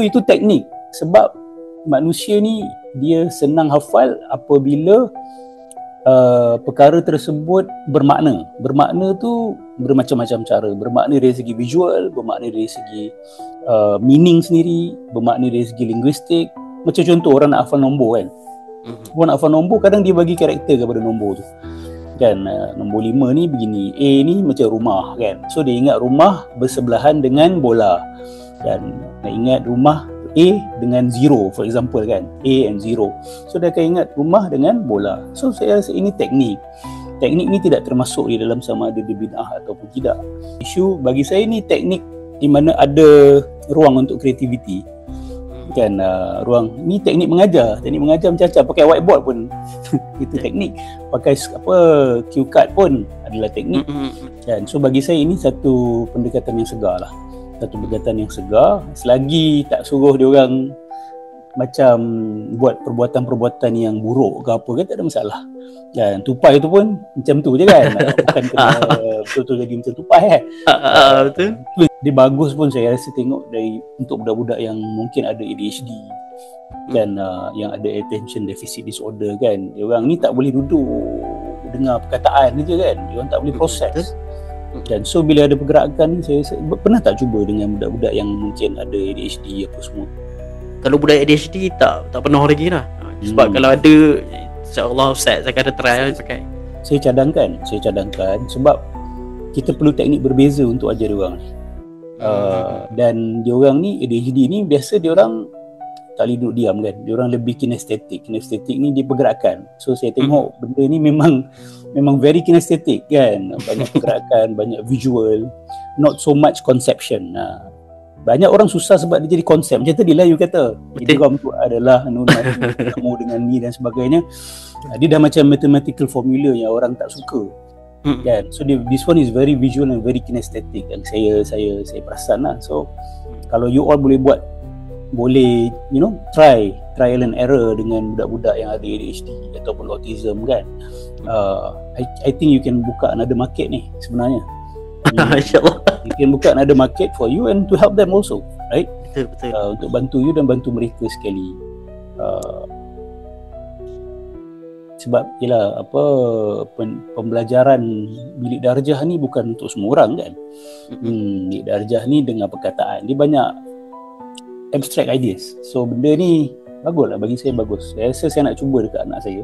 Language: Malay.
So itu teknik. Sebab manusia ni dia senang hafal apabila perkara tersebut bermakna. Bermakna tu bermacam-macam cara. Bermakna dari segi visual, bermakna dari segi meaning sendiri, bermakna dari segi linguistik. Macam contoh orang nak hafal nombor kan. Orang nak hafal nombor, kadang dia bagi karakter kepada nombor tu. Kan, nombor 5 ni begini, A ni macam rumah kan. So dia ingat rumah bersebelahan dengan bola. Dan nak ingat rumah A dengan zero, for example kan, A and zero. So dia akan ingat rumah dengan bola. So saya rasa ini teknik. Teknik ni tidak termasuk di dalam sama ada dia bid'ah ataupun tidak. Isu bagi saya ni teknik di mana ada ruang untuk kreativiti. Kan, ruang ni teknik mengajar macam-macam. Pakai whiteboard pun itu teknik. Pakai cue card pun adalah teknik. Kan, so bagi saya ini satu pendekatan yang segar lah. Satu pendekatan yang segar, selagi tak suruh dia orang macam buat perbuatan-perbuatan yang buruk ke apa ke, tak ada masalah. Dan tupai tu pun macam tu je kan. Bukan kena betul-betul jadi macam tupai kan. Betul. Dia bagus pun saya rasa tengok dari untuk budak-budak yang mungkin ada ADHD kan, yang ada attention deficit disorder kan. Dia orang ni tak boleh duduk dengar perkataan je kan. Dia orang tak boleh proses. Dan so bila ada pergerakan ni, saya pernah tak cuba dengan budak-budak yang mungkin ada ADHD apa semua? Kalau budak ADHD tak pernah lagi lah. Sebab kalau ada, insyaAllah Ustaz saya akan try pakai. Saya cadangkan sebab kita perlu teknik berbeza untuk ajar diorang ni. Dan diorang ni ADHD ni biasa diorang tak boleh duduk diam kan. Diorang lebih kinestetik. Kinestetik ni dia pergerakan. So saya tengok benda ni memang very kinestetik kan. Banyak pergerakan, banyak visual, not so much conception. Banyak orang susah sebab dia jadi konsep. Macam tadi lah you kata idgham tu adalah kamu dengan ni dan sebagainya. Dia dah macam mathematical formula yang orang tak suka kan. So this one is very visual and very kinesthetic. Dan saya perasan lah. So kalau you all boleh trial and error dengan budak-budak yang ada ADHD ataupun autism kan, I think you can buka another market ni sebenarnya. InsyaAllah you can buka another market for you and to help them also, right? Betul. Untuk bantu you dan bantu mereka sekali. Sebab yelah pembelajaran bilik darjah ni bukan untuk semua orang kan. Bilik darjah ni dengan perkataan dia banyak abstract ideas. So benda ni bagus lah, bagi saya bagus. Saya rasa saya nak cuba dekat anak saya.